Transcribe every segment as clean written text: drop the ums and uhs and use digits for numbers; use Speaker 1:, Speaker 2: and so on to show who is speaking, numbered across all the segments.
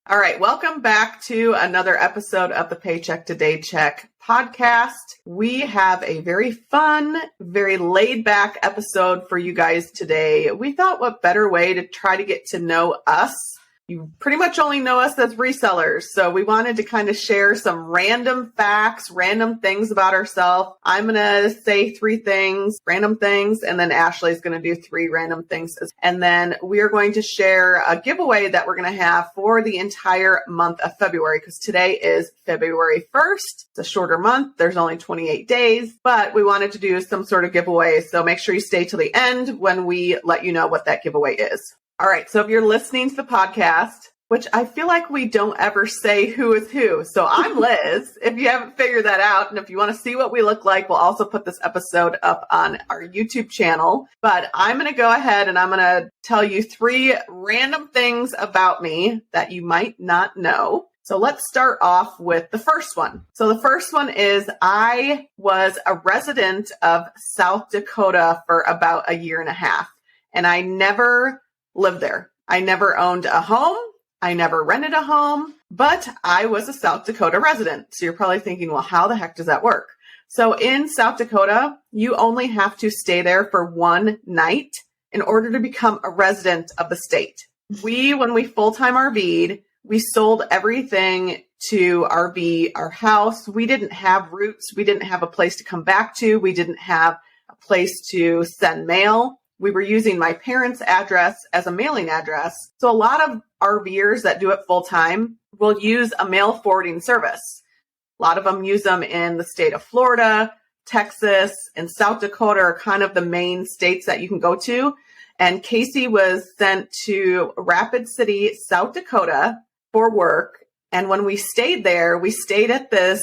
Speaker 1: All right, welcome back to another episode of the Paycheck to Daycheck podcast. We have a very fun, very laid back episode for you guys today. We thought what better way to try to get to know us. You pretty much only know us as resellers. So we wanted to kind of share some random facts, random things about ourselves. I'm going to say 3 things, random things, and then Ashley's going to do 3 random things. And then we are going to share a giveaway that we're going to have for the entire month of February, because today is February 1st. It's a shorter month. There's only 28 days, but we wanted to do some sort of giveaway. So make sure you stay till the end when we let you know what that giveaway is. All right, so if you're listening to the podcast, which I feel like we don't ever say who is who. So I'm Liz, if you haven't figured that out. And if you want to see what we look like, we'll also put this episode up on our YouTube channel. But I'm going to go ahead and I'm going to tell you 3 random things about me that you might not know. So let's start off with the first one. So the first one is I was a resident of South Dakota for about a year and a half, and I never lived there. I never owned a home. I never rented a home, but I was a South Dakota resident. So you're probably thinking, well, how the heck does that work? So in South Dakota, you only have to stay there for 1 night in order to become a resident of the state. When we full-time RV'd, we sold everything to RV our house. We didn't have roots. We didn't have a place to come back to. We didn't have a place to send mail. We were using my parents' address as a mailing address. So a lot of RVers that do it full time will use a mail forwarding service. A lot of them use them in the state of Florida, Texas, and South Dakota are kind of the main states that you can go to. And Casey was sent to Rapid City, South Dakota for work. And when we stayed there, we stayed at this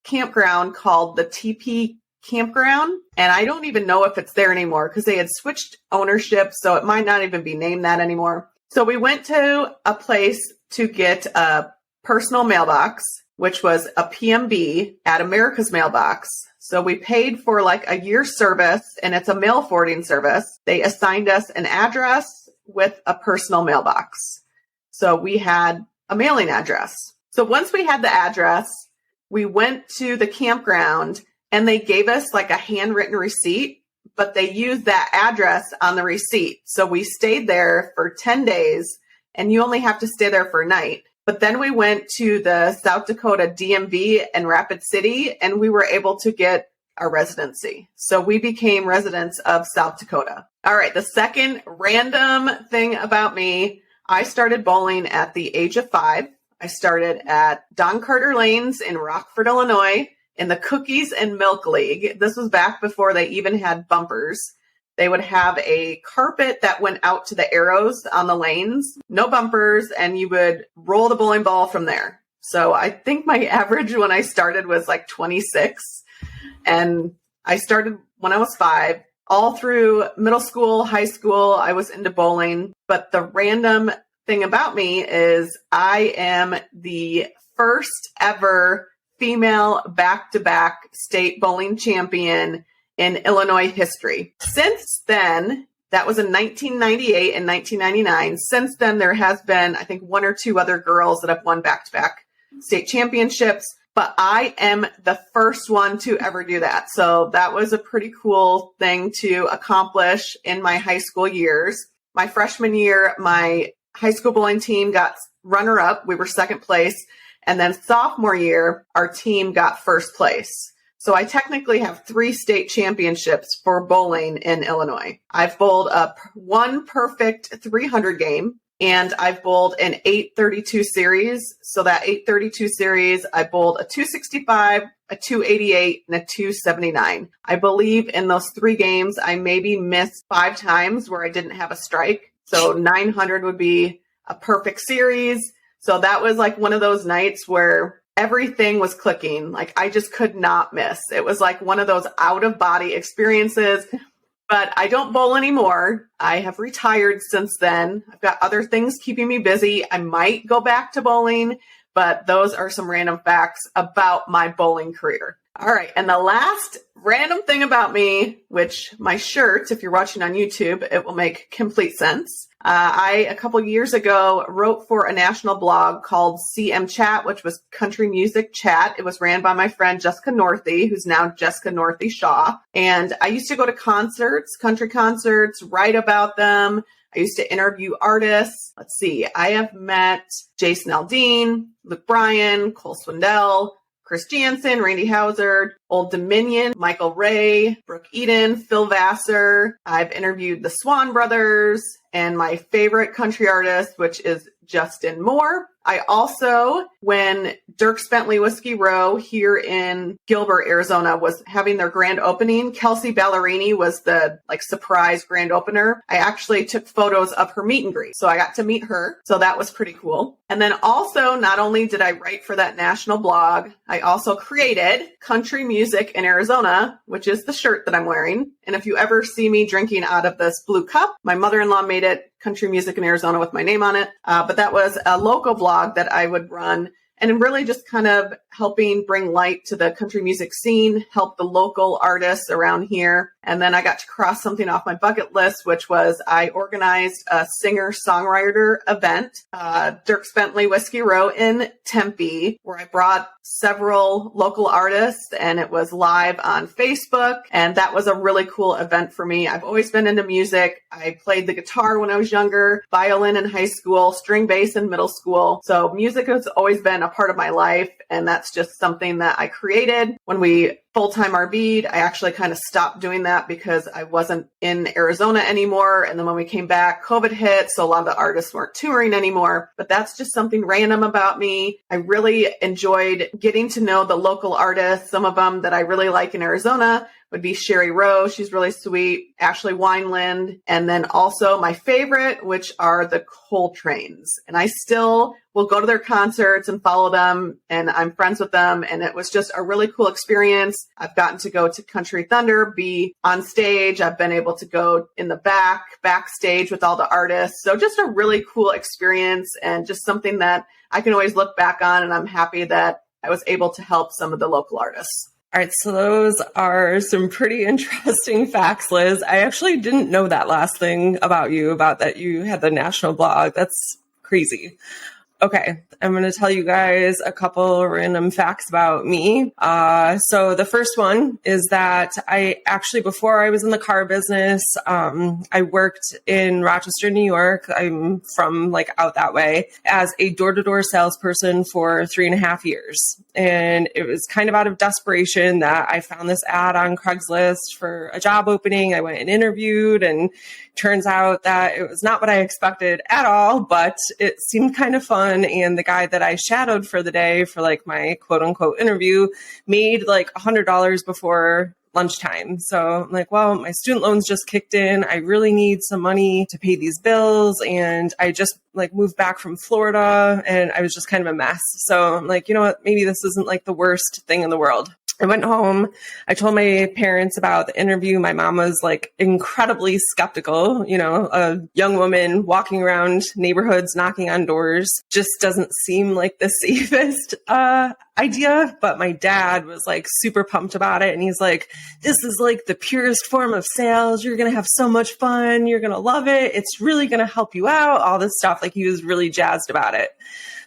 Speaker 1: campground called the TP Campground. And I don't even know if it's there anymore because they had switched ownership. So it might not even be named that anymore. So we went to a place to get a personal mailbox, which was a PMB at America's Mailbox. So we paid for like a year's service, and it's a mail forwarding service. They assigned us an address with a personal mailbox. So we had a mailing address. So once we had the address, we went to the campground and they gave us like a handwritten receipt, but they used that address on the receipt. So we stayed there for 10 days, and you only have to stay there for a night. But then we went to the South Dakota DMV in Rapid City, and we were able to get a residency. So we became residents of South Dakota. All right, the second random thing about me, I started bowling at the age of 5. I started at Don Carter Lanes in Rockford, Illinois, in the Cookies and Milk League. This was back before they even had bumpers. They would have a carpet that went out to the arrows on the lanes, no bumpers, and you would roll the bowling ball from there. So I think my average when I started was like 26. And I started when I was 5. All through middle school, high school, I was into bowling. But the random thing about me is I am the first ever female back-to-back state bowling champion in Illinois history. Since then, that was in 1998 and 1999. Since then, there has been, I think, 1 or 2 other girls that have won back-to-back state championships, but I am the first one to ever do that. So that was a pretty cool thing to accomplish in my high school years. My freshman year, my high school bowling team got runner-up. We were second place. And then sophomore year, our team got first place. So I technically have 3 state championships for bowling in Illinois. I've bowled a 1 perfect 300 game, and I've bowled an 832 series. So that 832 series, I bowled a 265, a 288, and a 279. I believe in those 3 games, I maybe missed 5 times where I didn't have a strike. So 900 would be a perfect series. So that was like one of those nights where everything was clicking. Like I just could not miss. It was like one of those out of body experiences, but I don't bowl anymore. I have retired since then. I've got other things keeping me busy. I might go back to bowling, but those are some random facts about my bowling career. All right. And the last random thing about me, which my shirt, if you're watching on YouTube, it will make complete sense. I, a couple years ago, wrote for a national blog called CM Chat, which was Country Music Chat. It was ran by my friend Jessica Northey, who's now Jessica Northey Shaw. And I used to go to concerts, country concerts, write about them. I used to interview artists. Let's see. I have met Jason Aldean, Luke Bryan, Cole Swindell, Chris Jansen, Randy Hauser, Old Dominion, Michael Ray, Brooke Eden, Phil Vassar. I've interviewed the Swan Brothers and my favorite country artist, which is Justin Moore. I also, when Dierks Bentley Whiskey Row here in Gilbert, Arizona, was having their grand opening, Kelsey Ballerini was the surprise grand opener. I actually took photos of her meet and greet. So I got to meet her. So that was pretty cool. And then also, not only did I write for that national blog, I also created Country Music in Arizona, which is the shirt that I'm wearing. And if you ever see me drinking out of this blue cup, my mother-in-law made it Country Music in Arizona with my name on it. But that was a local blog that I would run and really just kind of helping bring light to the country music scene, help the local artists around here. And then I got to cross something off my bucket list, which was I organized a singer-songwriter event, Dierks Bentley Whiskey Row in Tempe, where I brought several local artists and it was live on Facebook. And that was a really cool event for me. I've always been into music. I played the guitar when I was younger, violin in high school, string bass in middle school. So music has always been a part of my life. And that's just something that I created. When we full-time RV'd, I actually kind of stopped doing that because I wasn't in Arizona anymore. And then when we came back, COVID hit. So a lot of the artists weren't touring anymore, but that's just something random about me. I really enjoyed getting to know the local artists. Some of them that I really like in Arizona would be Sherry Rowe. She's really sweet. Ashley Wineland. And then also my favorite, which are the Coltranes. And I still will go to their concerts and follow them. And I'm friends with them. And it was just a really cool experience. I've gotten to go to Country Thunder, be on stage. I've been able to go in the backstage with all the artists. So just a really cool experience and just something that I can always look back on. And I'm happy that I was able to help some of the local artists.
Speaker 2: All right, so those are some pretty interesting facts, Liz. I actually didn't know that last thing about you, about that you had the national blog. That's crazy. Okay, I'm going to tell you guys a couple random facts about me. So the first one is that I actually, before I was in the car business, I worked in Rochester, New York. I'm from out that way as a door-to-door salesperson for 3.5 years. And it was kind of out of desperation that I found this ad on Craigslist for a job opening. I went and interviewed, and turns out that it was not what I expected at all, but it seemed kind of fun. And the guy that I shadowed for the day for my quote unquote interview made $100 before lunchtime. So I'm like, well, my student loans just kicked in. I really need some money to pay these bills. And I just moved back from Florida and I was just kind of a mess. So I'm like, you know what, maybe this isn't the worst thing in the world. I went home. I told my parents about the interview. My mom was incredibly skeptical. A young woman walking around neighborhoods, knocking on doors just doesn't seem like the safest idea. But my dad was super pumped about it. And he's like, this is the purest form of sales. You're going to have so much fun. You're going to love it. It's really going to help you out. All this stuff. He was really jazzed about it.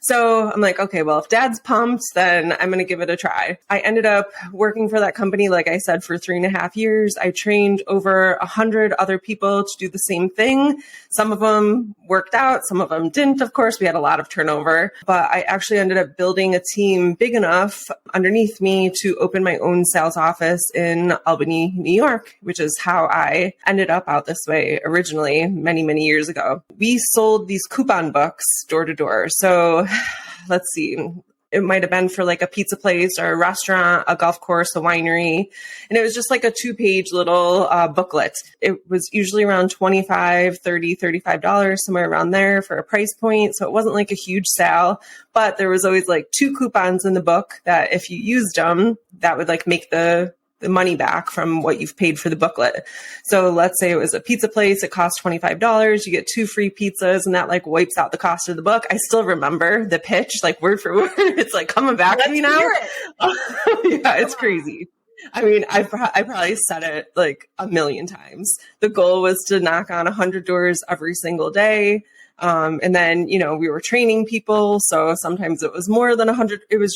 Speaker 2: So I'm like, okay, well, if dad's pumped, then I'm going to give it a try. I ended up working for that company, like I said, for 3.5 years. I trained over 100 other people to do the same thing. Some of them worked out. Some of them didn't, of course. We had a lot of turnover. But I actually ended up building a team big enough underneath me to open my own sales office in Albany, New York, which is how I ended up out this way originally many, many years ago. We sold these coupon books door to door. So let's see, it might have been for a pizza place or a restaurant, a golf course, a winery. And it was just a 2-page little booklet. It was usually around $25, $30, $35, somewhere around there for a price point. So it wasn't a huge sale, but there was always 2 coupons in the book that if you used them, that would make the money back from what you've paid for the booklet. So let's say it was a pizza place. It costs $25. You get 2 free pizzas and that wipes out the cost of the book. I still remember the pitch, word for word. It's coming back to me now. Yeah, it's crazy. I mean, I probably said it like a million times. The goal was to knock on 100 doors every single day. And then, we were training people. So sometimes it was more than 100. It was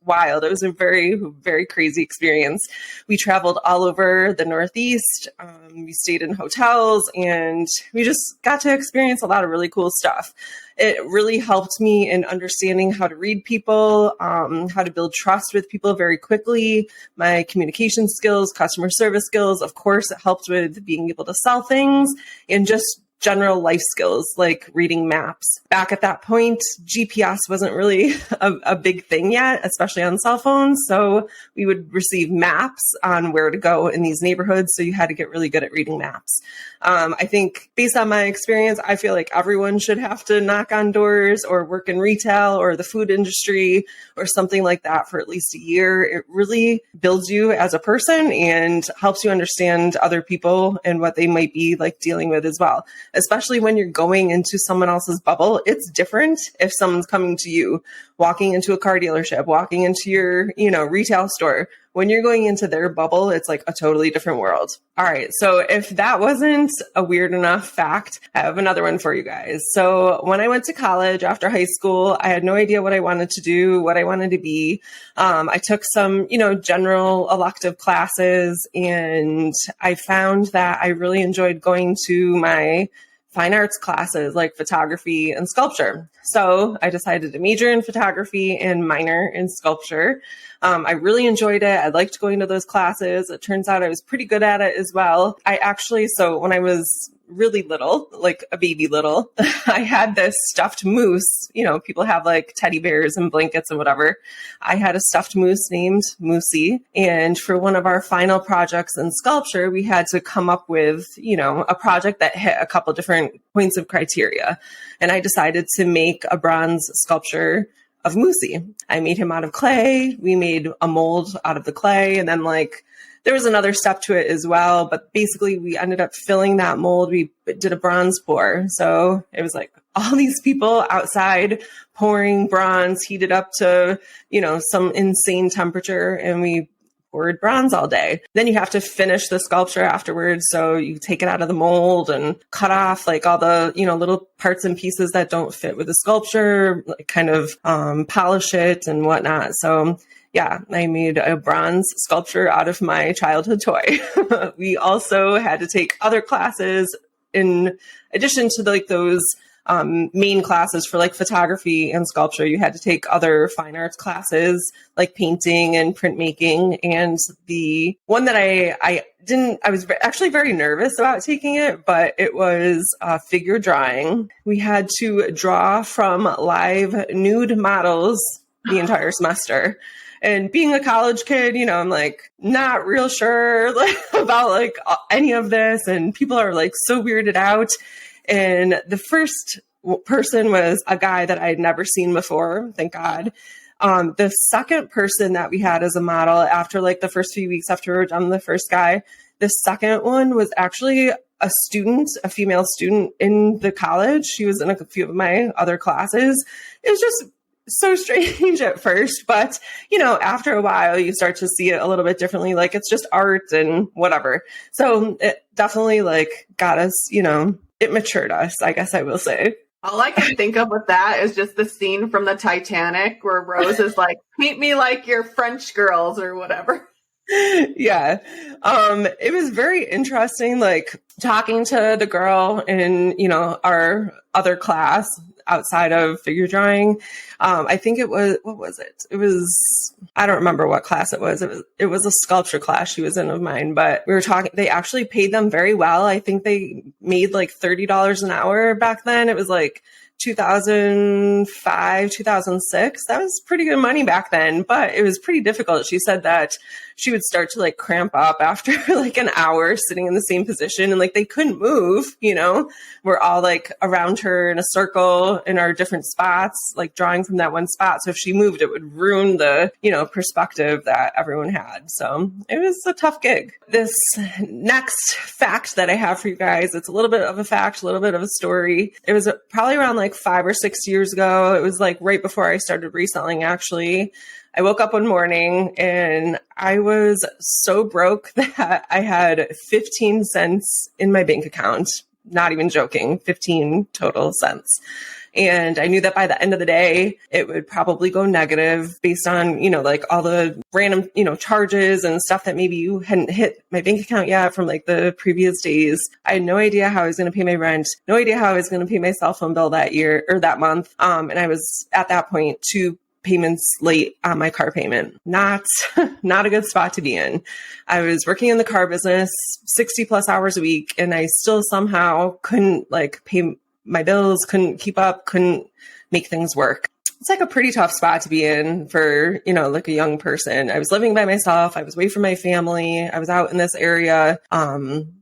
Speaker 2: wild. It was a very, very crazy experience. We traveled all over the Northeast. We stayed in hotels and we just got to experience a lot of really cool stuff. It really helped me in understanding how to read people, how to build trust with people very quickly, my communication skills, customer service skills. Of course, it helped with being able to sell things and just general life skills like reading maps. Back at that point, GPS wasn't really a big thing yet, especially on cell phones. So we would receive maps on where to go in these neighborhoods. So you had to get really good at reading maps. I think based on my experience, I feel like everyone should have to knock on doors or work in retail or the food industry or something like that for at least a year. It really builds you as a person and helps you understand other people and what they might be like dealing with as well. Especially when you're going into someone else's bubble, it's different if someone's coming to you, walking into a car dealership, walking into your, retail store. When you're going into their bubble, it's like a totally different world. All right. So if that wasn't a weird enough fact, I have another one for you guys. So when I went to college after high school, I had no idea what I wanted to do, what I wanted to be. I took some, general elective classes, and I found that I really enjoyed going to my fine arts classes like photography and sculpture. So I decided to major in photography and minor in sculpture. I really enjoyed it. I liked going to those classes. It turns out I was pretty good at it as well. So when I was really little, like a baby little, I had this stuffed moose. People have like teddy bears and blankets and whatever. I had a stuffed moose named Moosey. And for one of our final projects in sculpture, we had to come up with, a project that hit a couple different points of criteria. And I decided to make a bronze sculpture of Moosey. I made him out of clay. We made a mold out of the clay. And then there was another step to it as well, but basically we ended up filling that mold. We did a bronze pour. So it was like all these people outside pouring bronze, heated up to, some insane temperature, and we poured bronze all day. Then you have to finish the sculpture afterwards. So you take it out of the mold and cut off like all the, little parts and pieces that don't fit with the sculpture, like kind of polish it and whatnot. So yeah, I made a bronze sculpture out of my childhood toy. We also had to take other classes in addition to those main classes for like photography and sculpture. You had to take other fine arts classes like painting and printmaking. And the one that I was actually very nervous about taking it, but it was figure drawing. We had to draw from live nude models the entire semester. And being a college kid, I'm like not real sure about any of this. And people are so weirded out. And the first person was a guy that I had never seen before. Thank God. The second person that we had as a model after the first few weeks after we were done with the first guy, the second one was actually a female student in the college. She was in a few of my other classes. It was just so strange at first, but after a while you start to see it a little bit differently. It's just art and whatever. So it definitely got us, it matured us, I guess I will say.
Speaker 1: All I can think of with that is just the scene from the Titanic where Rose is like, paint me like your French girls or whatever.
Speaker 2: Yeah. It was very interesting, talking to the girl in, our other class outside of figure drawing. I think what was it? I don't remember what class it was. It was a sculpture class she was in of mine, but we were talking, they actually paid them very well. I think they made $30 an hour back then. It was 2005, 2006. That was pretty good money back then, but it was pretty difficult. She said that she would start to cramp up after an hour sitting in the same position, and they couldn't move, we're all around her in a circle in our different spots, drawing from that one spot. So if she moved, it would ruin the, perspective that everyone had. So it was a tough gig. This next fact that I have for you guys, it's a little bit of a fact, a little bit of a story. It was probably around like 5 or 6 years ago. It was like right before I started reselling, actually. I woke up one morning and I was so broke that I had 15 cents in my bank account. Not even joking, 15 total cents. And I knew that by the end of the day, it would probably go negative based on, like all the random, charges and stuff that maybe you hadn't hit my bank account yet from like the previous days. I had no idea how I was going to pay my rent, no idea how I was going to pay my cell phone bill that year or that month. And I was at that point 2 payments late on my car payment. Not a good spot to be in. I was working in the car business 60 plus hours a week, and I still somehow couldn't like pay my bills, couldn't keep up, couldn't make things work. It's like a pretty tough spot to be in for, like a young person. I was living by myself. I was away from my family. I was out in this area,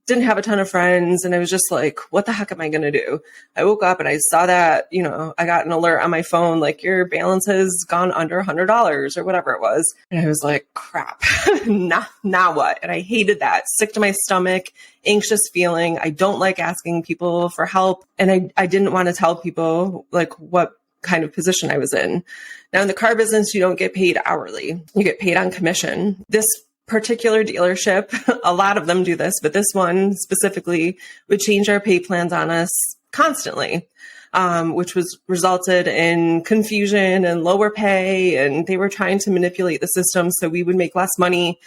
Speaker 2: didn't have a ton of friends. And I was just like, what the heck am I going to do? I woke up and I saw that, I got an alert on my phone, like your balance has gone under $100 or whatever it was. And I was like, crap, now what? And I hated that. Sick to my stomach, anxious feeling. I don't like asking people for help. And I didn't want to tell people like what kind of position I was in. Now in the car business, you don't get paid hourly. You get paid on commission. This particular dealership, a lot of them do this, but this one specifically would change our pay plans on us constantly, which was resulted in confusion and lower pay. And they were trying to manipulate the system so we would make less money,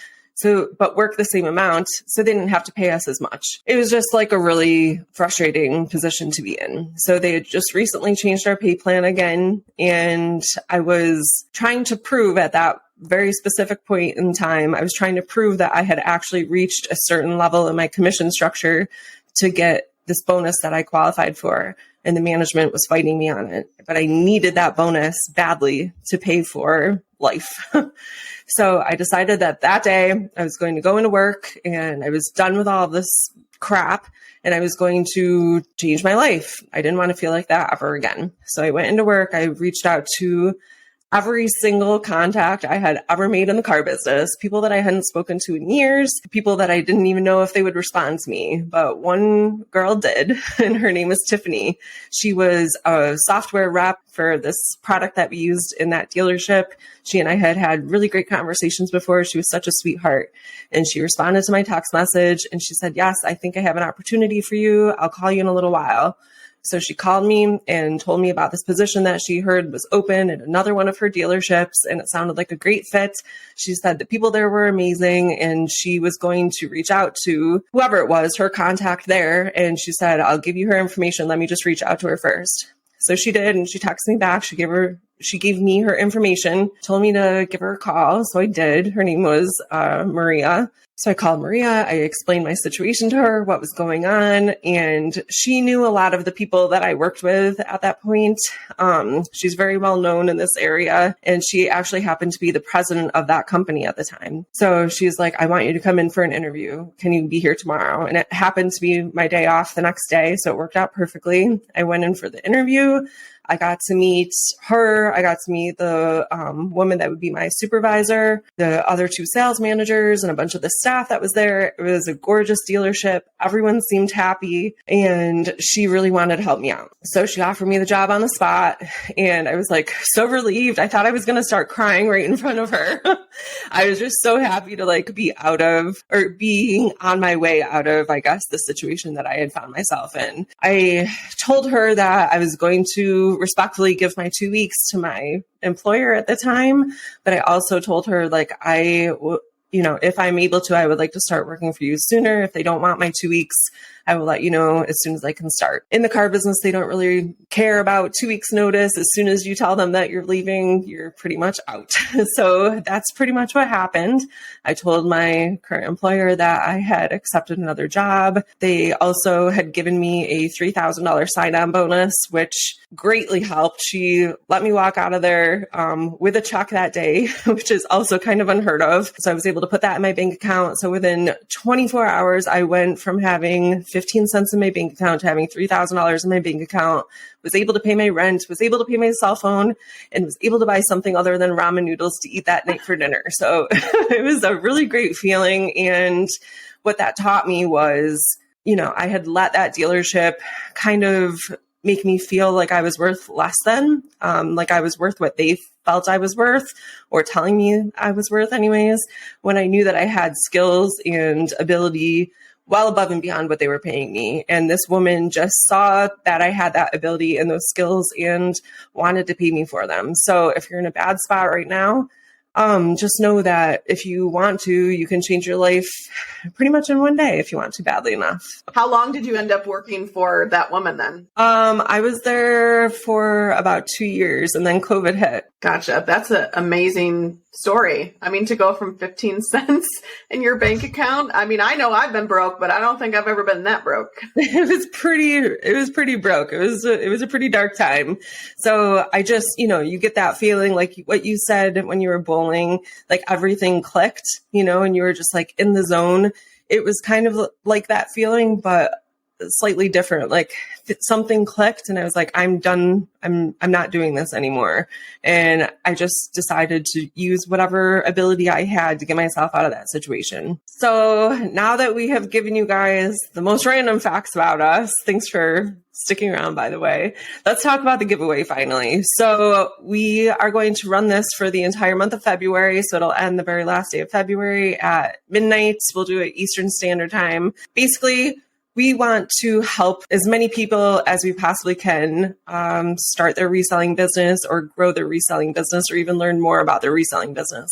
Speaker 2: but work the same amount, so they didn't have to pay us as much. It was just like a really frustrating position to be in. So they had just recently changed our pay plan again. And I was trying to prove at that very specific point in time, I was trying to prove that I had actually reached a certain level in my commission structure to get this bonus that I qualified for. And the management was fighting me on it. But I needed that bonus badly to pay for life. So I decided that day I was going to go into work and I was done with all of this crap and I was going to change my life. I didn't want to feel like that ever again. So I went into work. I reached out to every single contact I had ever made in the car business, people that I hadn't spoken to in years, people that I didn't even know if they would respond to me. But one girl did, and her name was Tiffany. She was a software rep for this product that we used in that dealership. She and I had really great conversations before. She was such a sweetheart. And she responded to my text message and she said, yes, I think I have an opportunity for you. I'll call you in a little while. So she called me and told me about this position that she heard was open at another one of her dealerships, and it sounded like a great fit. She said the people there were amazing, and she was going to reach out to whoever it was, her contact there. And she said, I'll give you her information. Let me just reach out to her first. So she did, and she texted me back. She gave me her information, told me to give her a call. So I did. Her name was Maria. So I called Maria. I explained my situation to her, what was going on. And she knew a lot of the people that I worked with at that point. She's very well known in this area. And she actually happened to be the president of that company at the time. So she's like, I want you to come in for an interview. Can you be here tomorrow? And it happened to be my day off the next day. So it worked out perfectly. I went in for the interview. I got to meet her. I got to meet the woman that would be my supervisor, the other 2 sales managers, and a bunch of the staff that was there. It was a gorgeous dealership. Everyone seemed happy, and she really wanted to help me out. So she offered me the job on the spot, and I was like so relieved. I thought I was going to start crying right in front of her. I was just so happy to be out of, or being on my way out of, I guess, the situation that I had found myself in. I told her that I was going to respectfully give my 2 weeks to my employer at the time. But I also told her, if I'm able to, I would like to start working for you sooner. If they don't want my 2 weeks, I will let you know as soon as I can start. In the car business, they don't really care about 2 weeks notice. As soon as you tell them that you're leaving, you're pretty much out. So that's pretty much what happened. I told my current employer that I had accepted another job. They also had given me a $3,000 sign-on bonus, which greatly helped. She let me walk out of there with a check that day, which is also kind of unheard of. So I was able to put that in my bank account. So within 24 hours, I went from having 15 cents in my bank account to having $3,000 in my bank account, was able to pay my rent, was able to pay my cell phone, and was able to buy something other than ramen noodles to eat that night for dinner. So it was a really great feeling. And what that taught me was, I had let that dealership kind of make me feel like I was worth less than, like I was worth what they felt I was worth, or telling me I was worth anyways, when I knew that I had skills and ability well above and beyond what they were paying me. And this woman just saw that I had that ability and those skills and wanted to pay me for them. So if you're in a bad spot right now, just know that if you want to, you can change your life pretty much in one day if you want to badly enough.
Speaker 1: How long did you end up working for that woman then?
Speaker 2: I was there for about 2 years and then COVID hit.
Speaker 1: Gotcha. That's an amazing story. I mean, to go from 15 cents in your bank account. I mean, I know I've been broke, but I don't think I've ever been that broke.
Speaker 2: It was pretty broke. It was a pretty dark time. So I just, you get that feeling like what you said when you were bowling, like everything clicked, and you were just like in the zone. It was kind of like that feeling, but slightly different. Like something clicked and I was like, I'm done. I'm not doing this anymore. And I just decided to use whatever ability I had to get myself out of that situation. So now that we have given you guys the most random facts about us, thanks for sticking around, by the way, let's talk about the giveaway finally. So we are going to run this for the entire month of February. So it'll end the very last day of February at midnight. We'll do it Eastern Standard Time. Basically, we want to help as many people as we possibly can start their reselling business or grow their reselling business or even learn more about their reselling business.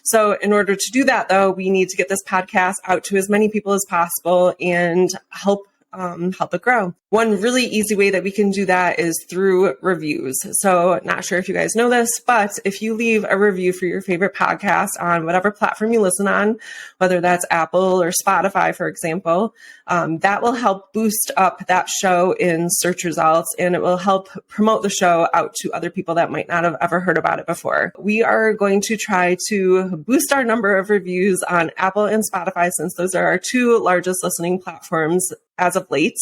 Speaker 2: So in order to do that, though, we need to get this podcast out to as many people as possible and help it grow. One really easy way that we can do that is through reviews. So not sure if you guys know this, but if you leave a review for your favorite podcast on whatever platform you listen on, whether that's Apple or Spotify, for example, that will help boost up that show in search results, and it will help promote the show out to other people that might not have ever heard about it before. We are going to try to boost our number of reviews on Apple and Spotify, since those are our two largest listening platforms as of late.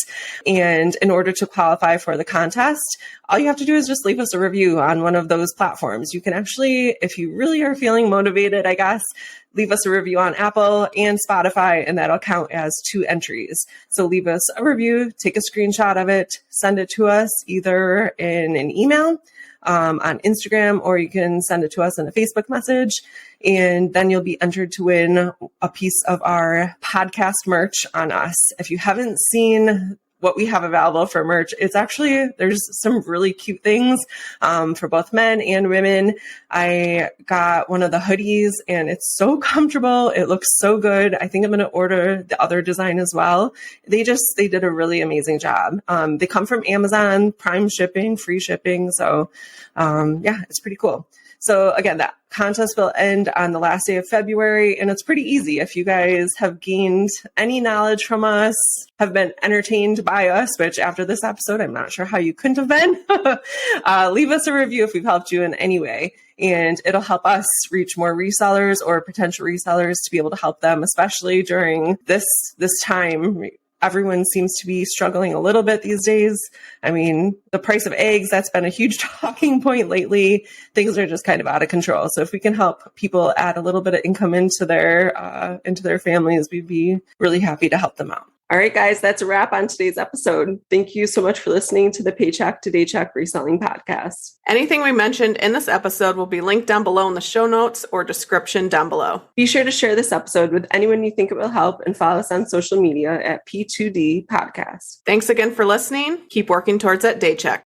Speaker 2: And in order to qualify for the contest, all you have to do is just leave us a review on one of those platforms. You can actually, if you really are feeling motivated, I guess, leave us a review on Apple and Spotify, and that'll count as 2 entries. So leave us a review, take a screenshot of it, send it to us either in an email, on Instagram, or you can send it to us in a Facebook message, and then you'll be entered to win a piece of our podcast merch on us. If you haven't seen what we have available for merch, it's actually, there's some really cute things for both men and women. I got one of the hoodies and it's so comfortable. It looks so good. I think I'm going to order the other design as well. They did a really amazing job. They come from Amazon, Prime shipping, free shipping. So yeah, it's pretty cool. So again, that contest will end on the last day of February, and it's pretty easy. If you guys have gained any knowledge from us, have been entertained by us, which after this episode, I'm not sure how you couldn't have been, leave us a review if we've helped you in any way. And it'll help us reach more resellers or potential resellers to be able to help them, especially during this time. Everyone seems to be struggling a little bit these days. I mean, the price of eggs, that's been a huge talking point lately. Things are just kind of out of control. So if we can help people add a little bit of income into their families, we'd be really happy to help them out. All right, guys, that's a wrap on today's episode. Thank you so much for listening to the Paycheck to Daycheck Reselling Podcast.
Speaker 1: Anything we mentioned in this episode will be linked down below in the show notes or description down below.
Speaker 2: Be sure to share this episode with anyone you think it will help, and follow us on social media at P2Dpodcast.
Speaker 1: Thanks again for listening. Keep working towards that Daycheck.